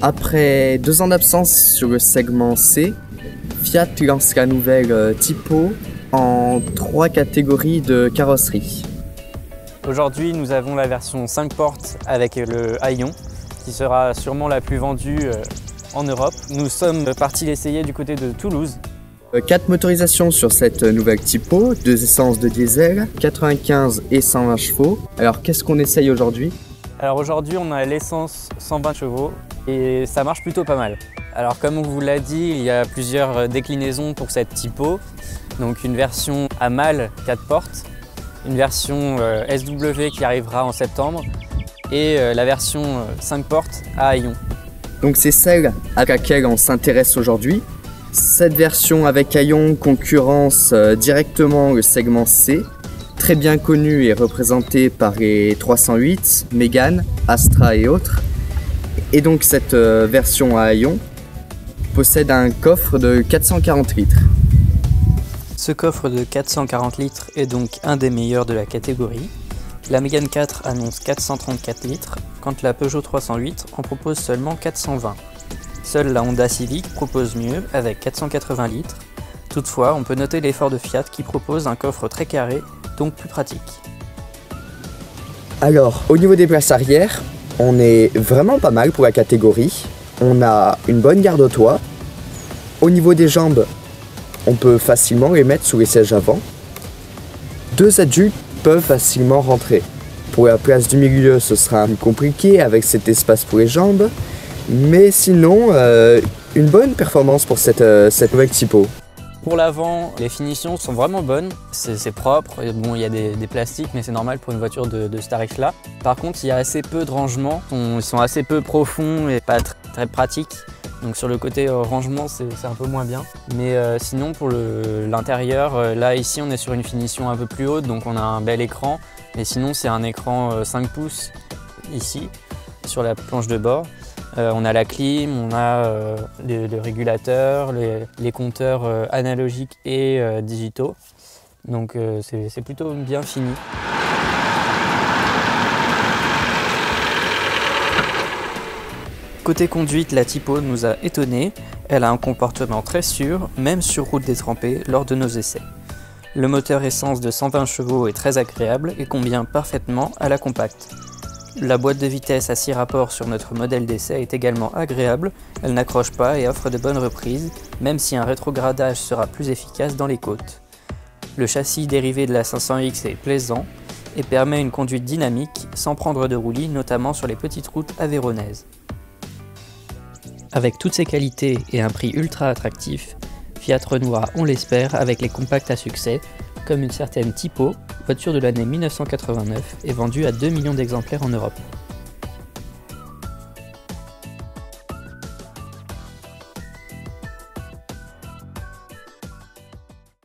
Après 2 ans d'absence sur le segment C, Fiat lance la nouvelle Tipo en 3 catégories de carrosserie. Aujourd'hui, nous avons la version 5 portes avec le Aion, qui sera sûrement la plus vendue en Europe. Nous sommes partis l'essayer du côté de Toulouse. 4 motorisations sur cette nouvelle Tipo, 2 essences de diesel, 95 et 120 chevaux. Alors qu'est-ce qu'on essaye aujourd'hui? Alors aujourd'hui, on a l'essence 120 chevaux et ça marche plutôt pas mal. Alors comme on vous l'a dit, il y a plusieurs déclinaisons pour cette Tipo. Donc une version à mâle 4 portes, une version SW qui arrivera en septembre et la version 5 portes à Aion. Donc c'est celle à laquelle on s'intéresse aujourd'hui. Cette version avec Aion concurrence directement le segment C, très bien connu et représenté par les 308, Mégane, Astra et autres. Et donc cette version à Aion possède un coffre de 440 litres. Ce coffre de 440 litres est donc un des meilleurs de la catégorie. La Mégane 4 annonce 434 litres, quand la Peugeot 308 en propose seulement 420. Seule la Honda Civic propose mieux avec 480 litres. Toutefois, on peut noter l'effort de Fiat qui propose un coffre très carré, donc plus pratique. Alors, au niveau des places arrière, on est vraiment pas mal pour la catégorie. On a une bonne garde au toit. Au niveau des jambes, on peut facilement les mettre sous les sièges avant. 2 adultes peuvent facilement rentrer. Pour la place du milieu, ce sera un peu compliqué avec cet espace pour les jambes. Mais sinon, une bonne performance pour cette nouvelle Tipo. Pour l'avant, les finitions sont vraiment bonnes, c'est propre. Bon, il y a des plastiques, mais c'est normal pour une voiture de ce tarif-là. Par contre, il y a assez peu de rangements, ils sont assez peu profonds et pas très pratiques. Donc sur le côté rangement, c'est un peu moins bien. Mais sinon, pour l'intérieur, là ici, on est sur une finition un peu plus haute, donc on a un bel écran. Mais sinon, c'est un écran 5 pouces ici, sur la planche de bord. On a la clim, on a le régulateur, les compteurs analogiques et digitaux. Donc c'est plutôt bien fini. Côté conduite, la Tipo nous a étonnés. Elle a un comportement très sûr, même sur route détrempée lors de nos essais. Le moteur essence de 120 chevaux est très agréable et convient parfaitement à la compacte. La boîte de vitesse à 6 rapports sur notre modèle d'essai est également agréable, elle n'accroche pas et offre de bonnes reprises, même si un rétrogradage sera plus efficace dans les côtes. Le châssis dérivé de la 500X est plaisant et permet une conduite dynamique sans prendre de roulis, notamment sur les petites routes aveyronaises. Avec toutes ces qualités et un prix ultra attractif, Fiat renouera, on l'espère, avec les compacts à succès, comme une certaine Tipo, voiture de l'année 1989 et vendue à 2 millions d'exemplaires en Europe.